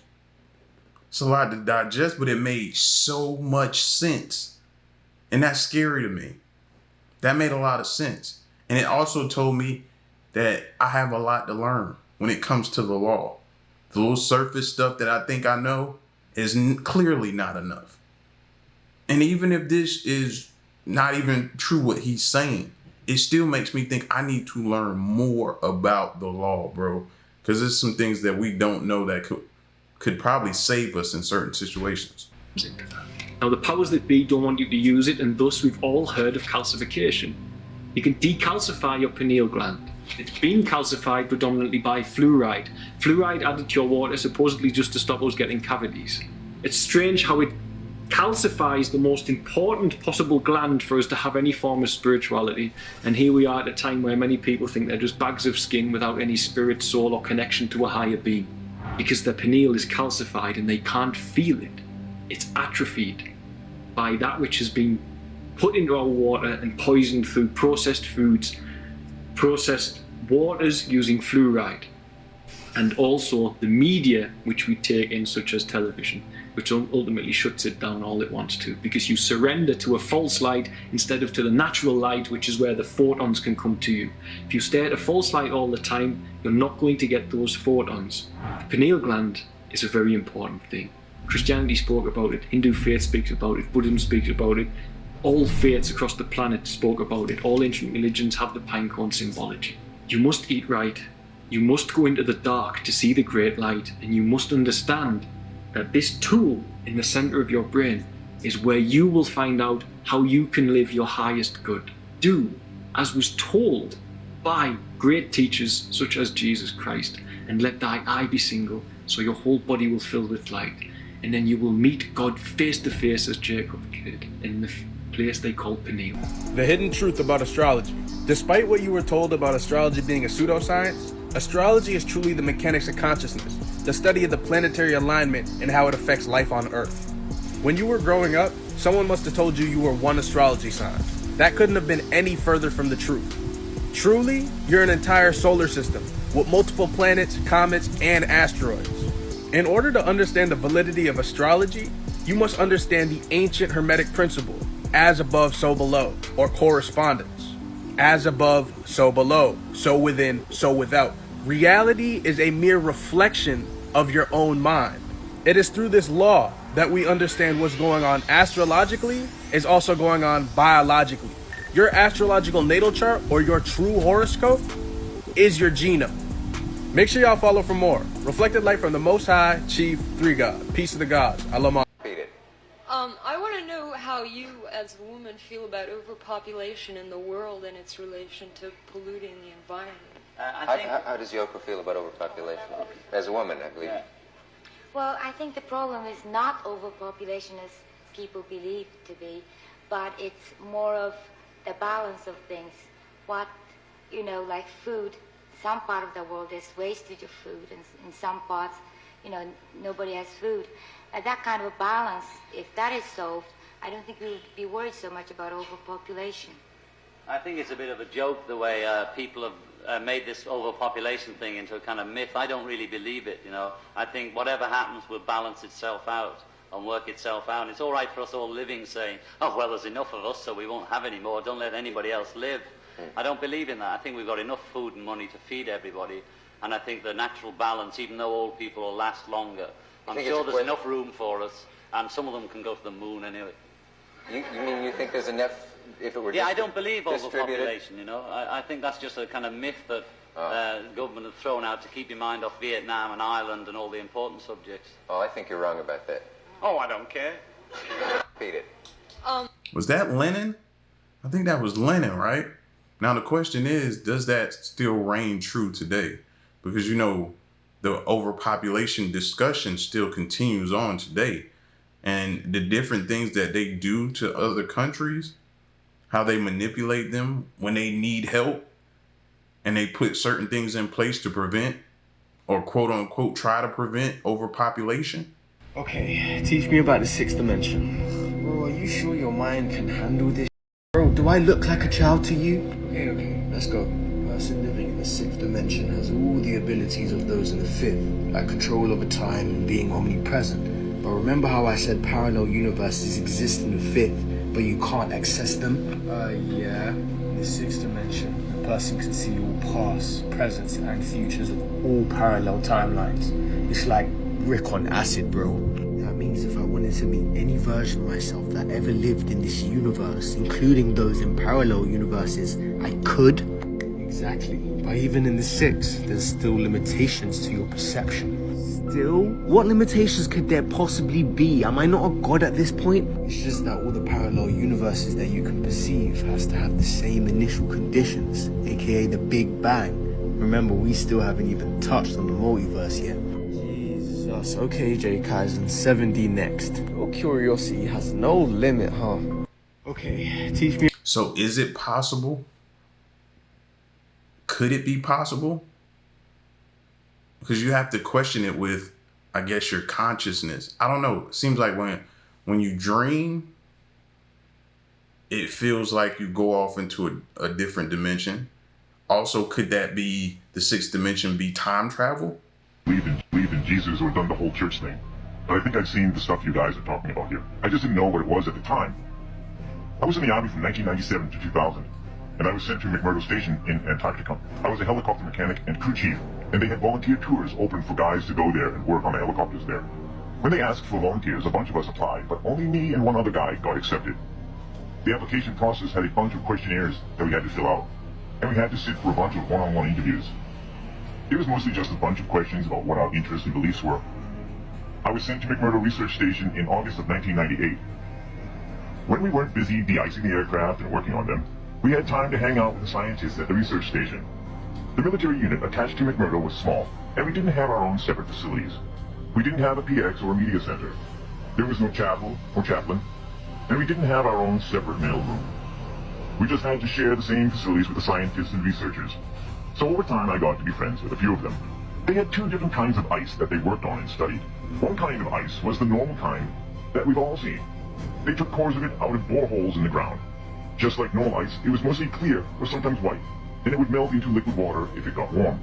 It's a lot to digest, but it made so much sense. And that's scary to me. That made a lot of sense. And it also told me that I have a lot to learn when it comes to the law. The little surface stuff that I think I know is clearly not enough. And even if this is not even true what he's saying, it still makes me think I need to learn more about the law, bro. Because there's some things that we don't know that could probably save us in certain situations. Now, the powers that be don't want you to use it, and thus we've all heard of calcification. You can decalcify your pineal gland. It's been calcified predominantly by fluoride. Fluoride added to your water supposedly just to stop us getting cavities. It's strange how it calcifies the most important possible gland for us to have any form of spirituality, and here we are at a time where many people think they're just bags of skin without any spirit, soul, or connection to a higher being, because their pineal is calcified and they can't feel it. It's atrophied by that which has been put into our water and poisoned through processed foods, processed waters using fluoride, and also the media which we take in, such as television, which ultimately shuts it down all it wants to, because you surrender to a false light instead of to the natural light, which is where the photons can come to you. If you stare at a false light all the time, you're not going to get those photons. The pineal gland is a very important thing. Christianity spoke about it, Hindu faith speaks about it, Buddhism speaks about it, all faiths across the planet spoke about it, all ancient religions have the pinecone symbology. You must eat right, you must go into the dark to see the great light, and you must understand that this tool in the center of your brain is where you will find out how you can live your highest good. Do as was told by great teachers such as Jesus Christ, and let thy eye be single, so your whole body will fill with light. And then you will meet God face to face as Jacob did in the place they call pineal. The hidden truth about astrology. Despite what you were told about astrology being a pseudoscience, astrology is truly the mechanics of consciousness, the study of the planetary alignment and how it affects life on Earth. When you were growing up, someone must have told you you were one astrology sign. That couldn't have been any further from the truth. Truly, you're an entire solar system with multiple planets, comets, and asteroids. In order to understand the validity of astrology, you must understand the ancient Hermetic principle, as above, so below, or correspondence. As above, so below, so within, so without. Reality is a mere reflection of your own mind. It is through this law that we understand what's going on astrologically is also going on biologically. Your astrological natal chart, or your true horoscope, is your genome. Make sure y'all follow for more. Reflected light from the Most High, Chief, Three God. Peace to the gods. Allah. I want to know how you, as a woman, feel about overpopulation in the world and its relation to polluting the environment. How does Yoko feel about overpopulation? As a woman, I believe. Well, I think the problem is not overpopulation as people believe it to be, but it's more of the balance of things. What, like food. Some part of the world there's wastage of food, and in some parts, nobody has food. That kind of a balance, if that is solved, I don't think we would be worried so much about overpopulation. I think it's a bit of a joke the way people have made this overpopulation thing into a kind of myth. I don't really believe it, I think whatever happens will balance itself out and work itself out. And it's all right for us all living saying, oh, well, there's enough of us, so we won't have any more. Don't let anybody else live. I don't believe in that. I think we've got enough food and money to feed everybody, and I think the natural balance, even though old people will last longer, I'm sure there's enough room for us, and some of them can go to the moon anyway. You mean you think there's enough if it were I don't believe overpopulation, I think that's just a kind of myth that the government has thrown out to keep your mind off Vietnam and Ireland and all the important subjects. Oh, I think you're wrong about that. Oh, I don't care. Repeat it. Was that Lenin? I think that was Lenin, right? Now the question is, does that still reign true today? Because the overpopulation discussion still continues on today. and the different things that they do to other countries, how they manipulate them when they need help, and they put certain things in place to prevent, or quote unquote try to prevent, overpopulation. Okay, teach me about the sixth dimension. Bro, are you sure your mind can handle this? Bro, do I look like a child to you? Okay, let's go. A person living in the sixth dimension has all the abilities of those in the fifth, like control over time and being omnipresent. But remember how I said parallel universes exist in the fifth, but you can't access them? Yeah. In the sixth dimension, a person can see all past, present, and futures of all parallel timelines. It's like Rick on acid, bro. That means if I wanted to meet any version of myself that ever lived in this universe, including those in parallel universes, I could. Exactly. But even in the sixth, there's still limitations to your perception. Still? What limitations could there possibly be? Am I not a god at this point? It's just that all the parallel universes that you can perceive has to have the same initial conditions, aka the Big Bang. Remember, we still haven't even touched on the multiverse yet. Jesus. Okay, J. Kaizen, 7D next. Your curiosity has no limit, huh? Okay, teach me. So is it possible? Could it be possible? Because you have to question it with, I guess, your consciousness. I don't know. It seems like when you dream, it feels like you go off into a different dimension. Also, could that be the sixth dimension, be time travel? Believe in Jesus or done the whole church thing. But I think I've seen the stuff you guys are talking about here. I just didn't know what it was at the time. I was in the Army from 1997 to 2000, and I was sent to McMurdo Station in Antarctica. I was a helicopter mechanic and crew chief, and they had volunteer tours open for guys to go there and work on the helicopters there. When they asked for volunteers, a bunch of us applied, but only me and one other guy got accepted. The application process had a bunch of questionnaires that we had to fill out, and we had to sit for a bunch of one-on-one interviews. It was mostly just a bunch of questions about what our interests and beliefs were. I was sent to McMurdo Research Station in August of 1998. When we weren't busy de-icing the aircraft and working on them, we had time to hang out with the scientists at the research station. The military unit attached to McMurdo was small, and we didn't have our own separate facilities. We didn't have a PX or a media center. There was no chapel or chaplain, and we didn't have our own separate mail room. We just had to share the same facilities with the scientists and researchers. So over time, I got to be friends with a few of them. They had two different kinds of ice that they worked on and studied. One kind of ice was the normal kind that we've all seen. They took cores of it out of boreholes in the ground. Just like normal ice, it was mostly clear or sometimes white, and it would melt into liquid water if it got warm.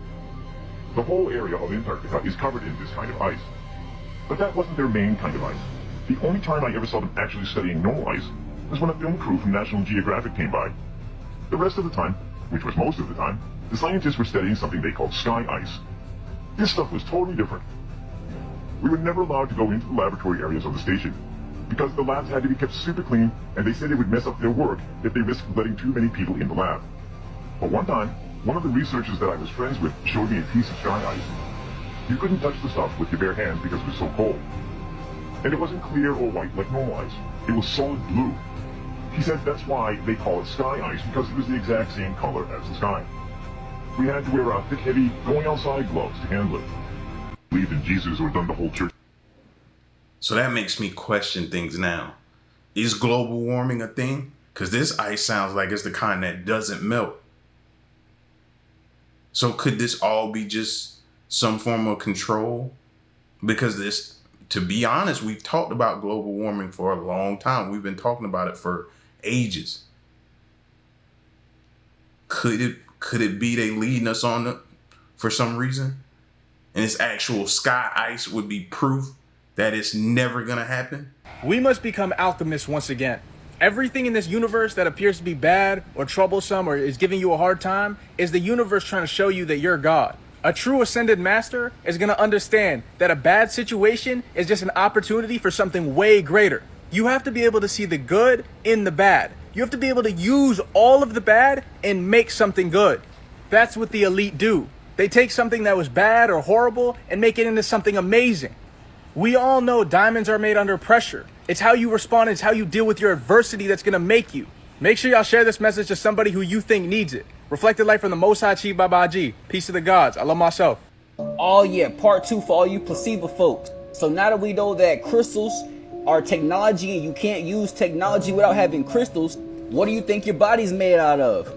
The whole area of Antarctica is covered in this kind of ice. But that wasn't their main kind of ice. The only time I ever saw them actually studying normal ice was when a film crew from National Geographic came by. The rest of the time, which was most of the time, the scientists were studying something they called sky ice. This stuff was totally different. We were never allowed to go into the laboratory areas of the station, because the labs had to be kept super clean, and they said it would mess up their work if they risked letting too many people in the lab. But one time, one of the researchers that I was friends with showed me a piece of sky ice. You couldn't touch the stuff with your bare hands because it was so cold. And it wasn't clear or white like normal ice. It was solid blue. He said that's why they call it sky ice, because it was the exact same color as the sky. We had to wear thick, heavy, going outside gloves to handle it. Believed in Jesus or done the whole church. So that makes me question things now. Is global warming a thing? Because this ice sounds like it's the kind that doesn't melt. So could this all be just some form of control? Because this, to be honest, we've talked about global warming for a long time. We've been talking about it for ages. Could it be they leading us on for some reason? And this actual sky ice would be proof that it's never gonna happen? We must become alchemists once again. Everything in this universe that appears to be bad or troublesome or is giving you a hard time is the universe trying to show you that you're God. A true ascended master is going to understand that a bad situation is just an opportunity for something way greater. You have to be able to see the good in the bad. You have to be able to use all of the bad and make something good. That's what the elite do. They take something that was bad or horrible and make it into something amazing. We all know diamonds are made under pressure. It's how you respond, it's how you deal with your adversity that's gonna make you. Make sure y'all share this message to somebody who you think needs it. Reflected life from the Most High Chief Babaji. Peace to the gods. I love myself. Oh yeah, part 2 for all you placebo folks. So now that we know that crystals are technology and you can't use technology without having crystals, what do you think your body's made out of?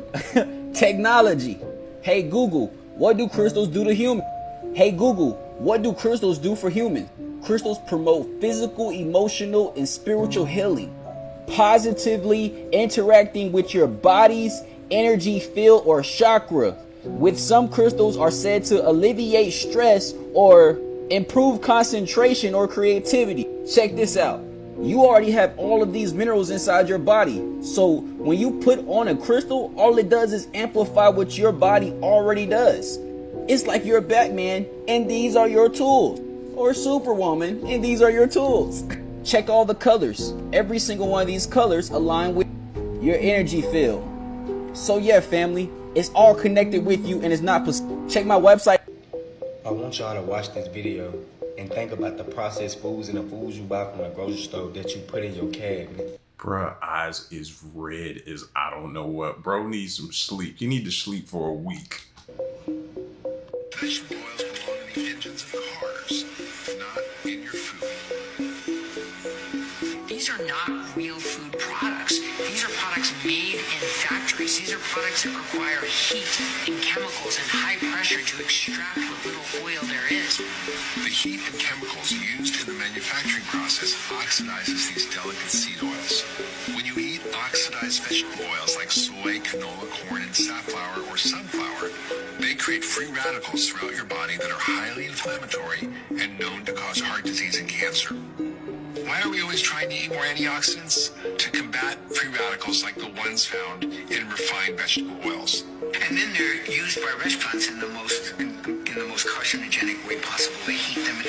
Technology. Hey Google, what do crystals do to humans? Hey Google, what do crystals do for humans? Crystals promote physical, emotional, and spiritual healing, positively interacting with your body's energy field or chakra. With some crystals are said to alleviate stress or improve concentration or creativity. Check this out. You already have all of these minerals inside your body. So when you put on a crystal, all it does is amplify what your body already does. It's like you're Batman and these are your tools. Or Superwoman and these are your tools. Check all the colors. Every single one of these colors align with your energy field. So yeah, family, it's all connected with you and it's not. Check my website. I want y'all to watch this video and think about the processed foods and the foods you buy from the grocery store that you put in your cabinet. Bruh, eyes is red as I don't know what. Bro needs some sleep. You need to sleep for a week. Vegetable oils belong in the engines of cars, not in your food. These are not real food products. These are products made in factories. These are products that require heat and chemicals and high pressure to extract what little oil there is. The heat and chemicals used in the manufacturing process oxidizes these delicate seed oils. When you eat oxidized vegetable oils like soy, canola, corn, and safflower or sunflower, they create free radicals throughout your body that are highly inflammatory and known to cause heart disease and cancer. Why are we always trying to eat more antioxidants? To combat free radicals like the ones found in refined vegetable oils. And then they're used by restaurants in the most carcinogenic way possible. They heat them.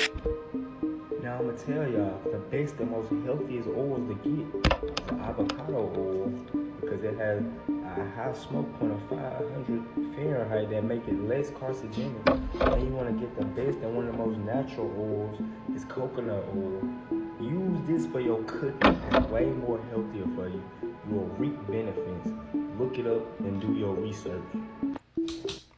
Now I'm gonna tell y'all, the best and most healthiest oils to get is avocado oil because it has a high smoke point of 500 Fahrenheit that make it less carcinogenic. And you want to get the best and one of the most natural oils is coconut oil. Use this for your cooking. It's way more healthier for you. You will reap benefits. Look it up and do your research.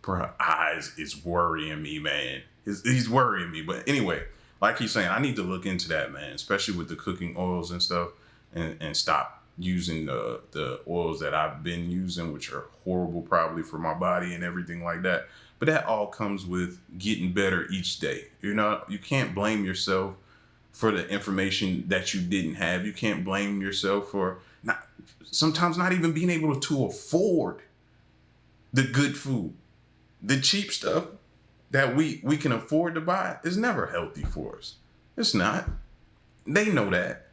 Bruh, eyes is worrying me, man. He's worrying me. But anyway, like he's saying, I need to look into that, man, especially with the cooking oils and stuff, and stop using the oils that I've been using, which are horrible probably for my body and everything like that. But that all comes with getting better each day. You can't blame yourself for the information that you didn't have. You can't blame yourself for sometimes not even being able to afford the good food. The cheap stuff that we can afford to buy is never healthy for us. It's not. They know that.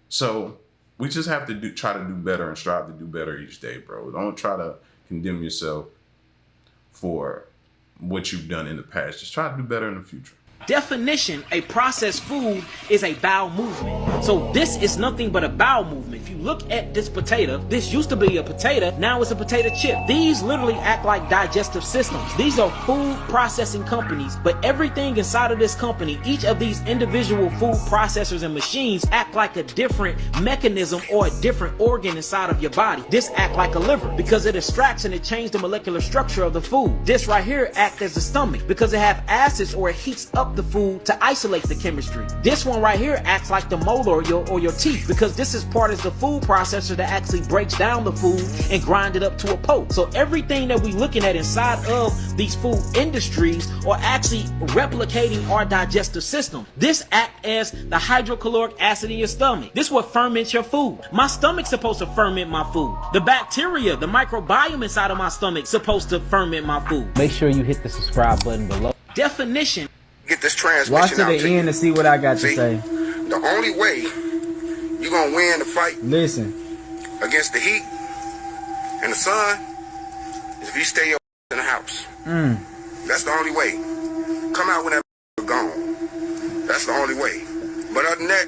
So we just have to try to do better and strive to do better each day, bro. Don't try to condemn yourself for what you've done in the past. Just try to do better in the future. Definition, a processed food is a bowel movement. So this is nothing but a bowel movement. If you look at this potato, this used to be a potato, now it's a potato chip. These literally act like digestive systems. These are food processing companies, but everything inside of this company, each of these individual food processors and machines act like a different mechanism or a different organ inside of your body. This act like a liver because it extracts and it changes the molecular structure of the food. This right here act as the stomach because it have acids or it heats up the food to isolate the chemistry. This one right here acts like the molar or your teeth because this is part of the food processor that actually breaks down the food and grind it up to a pulp. So everything that we looking at inside of these food industries are actually replicating our digestive system. This act as the hydrochloric acid in your stomach. This what ferments your food. My stomach's supposed to ferment my food. The bacteria, the microbiome inside of my stomach supposed to ferment my food. Make sure you hit the subscribe button below. Definition. Get this transmission Watch to out the end to see what I got to say. The only way you're going to win the fight against the heat and the sun is if you stay in the house. That's the only way. Come out when that gone. That's the only way. But other than that,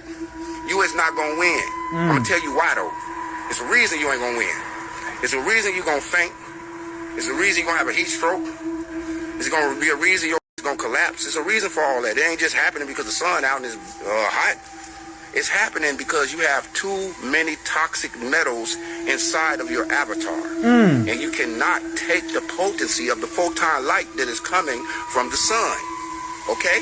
you is not going to win. I'm going to tell you why, though. It's a reason you ain't going to win. It's a reason you're going to faint. It's a reason you're going to have a heat stroke. It's going to be a reason you're going to collapse. It's a reason for all that. It ain't just happening because the sun out and is hot. It's happening because you have too many toxic metals inside of your avatar. And you cannot take the potency of the photon light that is coming from the sun. Okay?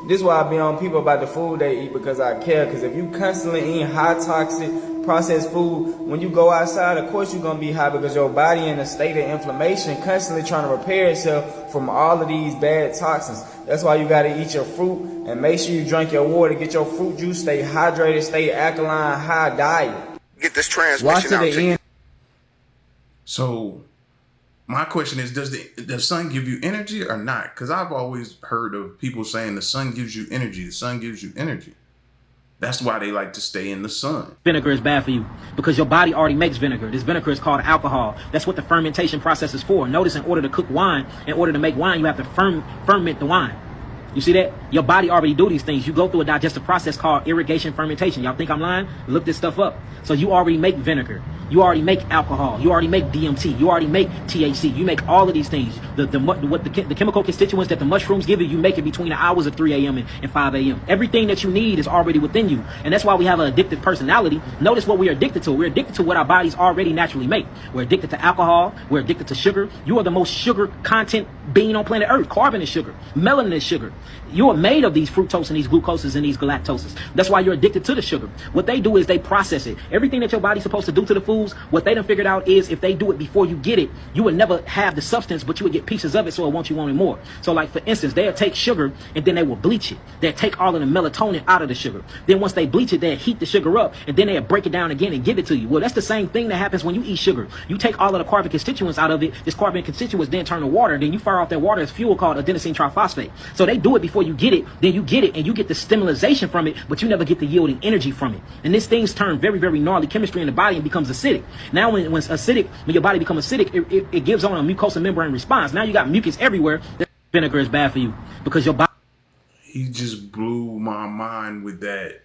This is why I be on people about the food they eat, because I care. Because if you constantly eating high toxic processed food, when you go outside, of course you're going to be high, because your body in a state of inflammation, constantly trying to repair itself from all of these bad toxins. That's why you got to eat your fruit and make sure you drink your water, get your fruit juice, stay hydrated, stay alkaline, high diet. Get this transmission out to you. So my question is, does the sun give you energy or not? Because I've always heard of people saying the sun gives you energy. The sun gives you energy. That's why they like to stay in the sun. Vinegar is bad for you because your body already makes vinegar. This vinegar is called alcohol. That's what the fermentation process is for. Notice, in order to cook wine, in order to make wine, you have to ferment the wine. You see that? Your body already do these things. You go through a digestive process called irrigation fermentation. Y'all think I'm lying? Look this stuff up. So you already make vinegar. You already make alcohol. You already make DMT. You already make THC. You make all of these things. The chemical constituents that the mushrooms give you, you make it between the hours of 3 a.m. and 5 a.m. Everything that you need is already within you. And that's why we have an addictive personality. Notice what we are addicted to. We're addicted to what our bodies already naturally make. We're addicted to alcohol. We're addicted to sugar. You are the most sugar content being on planet Earth. Carbon is sugar. Melanin is sugar. You are made of these fructose and these glucoses and these galactoses. That's why you're addicted to the sugar. What they do is they process it. Everything that your body's supposed to do to the foods, what they done figured out is if they do it before you get it, you would never have the substance, but you would get pieces of it, so it won't you want it more. So like, for instance, they'll take sugar and then they will bleach it. They'll take all of the melatonin out of the sugar. Then once they bleach it, they'll heat the sugar up and then they'll break it down again and give it to you. Well, that's the same thing that happens when you eat sugar. You take all of the carbon constituents out of it. This carbon constituents then turn to water. And then you fire off that water as fuel called adenosine triphosphate. So they do it before you get it. Then you get it and you get the stimulation from it, but you never get the yielding energy from it. And this thing's turn very, very gnarly chemistry in the body and becomes acidic. Now when your body becomes acidic, it gives on a mucosal membrane response. Now you got mucus everywhere. That vinegar is bad for you because your body. He just blew my mind with that.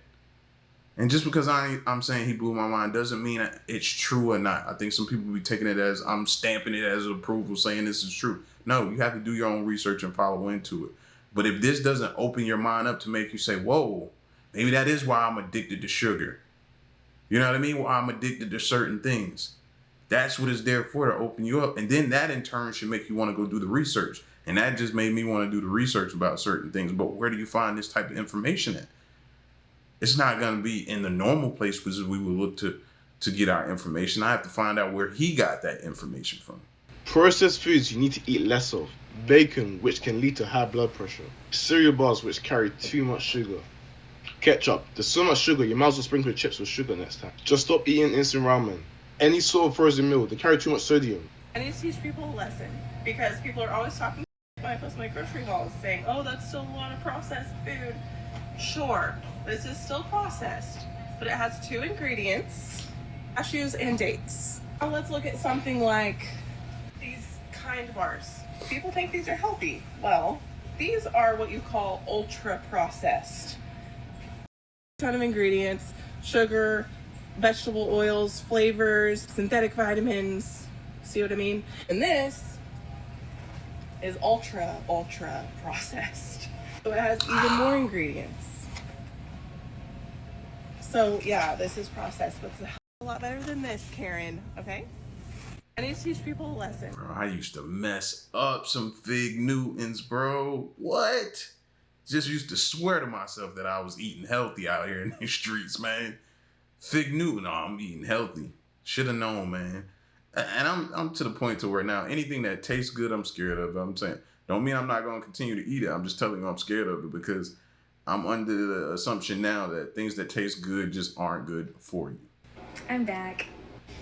And just because I'm saying he blew my mind doesn't mean it's true or not. I think some people be taking it as I'm stamping it as approval, saying this is true. No, you have to do your own research and follow into it. But if this doesn't open your mind up to make you say, whoa, maybe that is why I'm addicted to sugar. You know what I mean? Why I'm addicted to certain things. That's what it's there for, to open you up. And then that in turn should make you want to go do the research. And that just made me want to do the research about certain things. But where do you find this type of information at? It's not going to be in the normal place which we would look to get our information. I have to find out where he got that information from. Processed foods you need to eat less of. Bacon, which can lead to high blood pressure. Cereal bars, which carry too much sugar. Ketchup, there's so much sugar, you might as well sprinkle your chips with sugar next time. Just stop eating instant ramen. Any sort of frozen meal, they carry too much sodium. I need to teach people a lesson, because people are always talking when I post my grocery hauls saying, oh, that's still a lot of processed food. Sure, this is still processed, but it has 2 ingredients, cashews and dates. Now let's look at something like these Kind bars. People think these are healthy. Well, these are what you call ultra processed. A ton of ingredients, sugar, vegetable oils, flavors, synthetic vitamins. See what I mean? And this is ultra processed. So it has even more ingredients. So yeah, this is processed, but it's a lot better than this, Karen, okay? I need to teach people a lesson. Bro, I used to mess up some Fig Newtons, bro. What? Just used to swear to myself that I was eating healthy out here in these streets, man. Fig Newton, no, I'm eating healthy. Should have known, man. And I'm to the point to where now anything that tastes good, I'm scared of. I'm saying, don't mean I'm not going to continue to eat it. I'm just telling you I'm scared of it because I'm under the assumption now that things that taste good just aren't good for you. I'm back.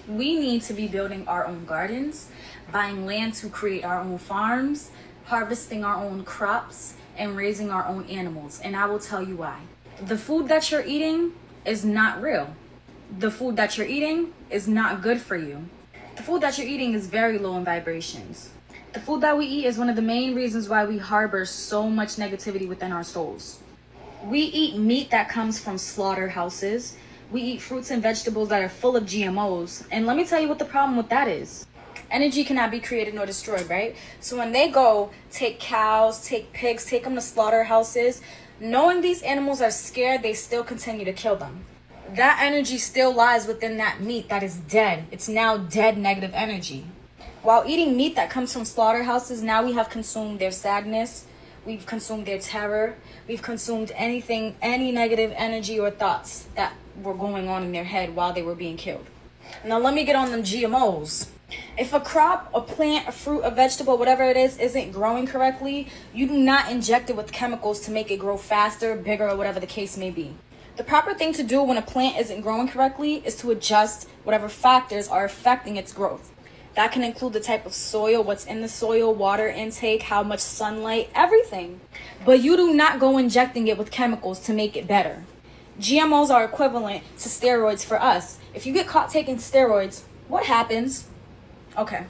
We need to be building our own gardens, buying land to create our own farms, harvesting our own crops, and raising our own animals. And I will tell you why. The food that you're eating is not real. The food that you're eating is not good for you. The food that you're eating is very low in vibrations. The food that we eat is one of the main reasons why we harbor so much negativity within our souls. We eat meat that comes from slaughterhouses. We eat fruits and vegetables that are full of GMOs. And let me tell you what the problem with that is. Energy cannot be created nor destroyed, right? So when they go take cows, take pigs, take them to slaughterhouses, knowing these animals are scared, they still continue to kill them. That energy still lies within that meat that is dead. It's now dead negative energy. While eating meat that comes from slaughterhouses, now we have consumed their sadness. We've consumed their terror. We've consumed anything, any negative energy or thoughts that were going on in their head while they were being killed. Now let me get on them GMOs. If a crop, a plant, a fruit, a vegetable, whatever it is, isn't growing correctly, you do not inject it with chemicals to make it grow faster, bigger, or whatever the case may be. The proper thing to do when a plant isn't growing correctly is to adjust whatever factors are affecting its growth. That can include the type of soil, what's in the soil, water intake, how much sunlight, everything. But you do not go injecting it with chemicals to make it better. GMOs are equivalent to steroids for us. If you get caught taking steroids, what happens? Okay.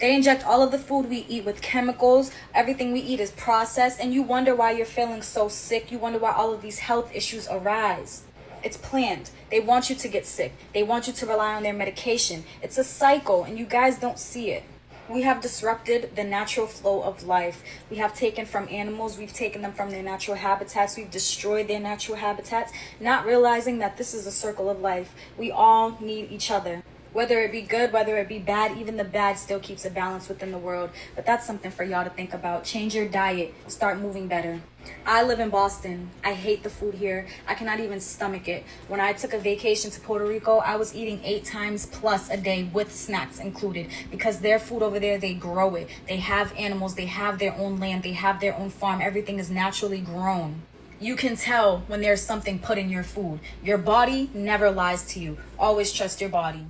They inject all of the food we eat with chemicals. Everything we eat is processed, and you wonder why you're feeling so sick. You wonder why all of these health issues arise. It's planned. They want you to get sick. They want you to rely on their medication. It's a cycle, and you guys don't see it. We have disrupted the natural flow of life. We have taken from animals. We've taken them from their natural habitats. We've destroyed their natural habitats, not realizing that this is a circle of life. We all need each other. Whether it be good, whether it be bad, even the bad still keeps a balance within the world. But that's something for y'all to think about. Change your diet. Start moving better. I live in Boston. I hate the food here. I cannot even stomach it. When I took a vacation to Puerto Rico, I was eating 8 times plus a day with snacks included, because their food over there, they grow it. They have animals. They have their own land. They have their own farm. Everything is naturally grown. You can tell when there's something put in your food. Your body never lies to you. Always trust your body.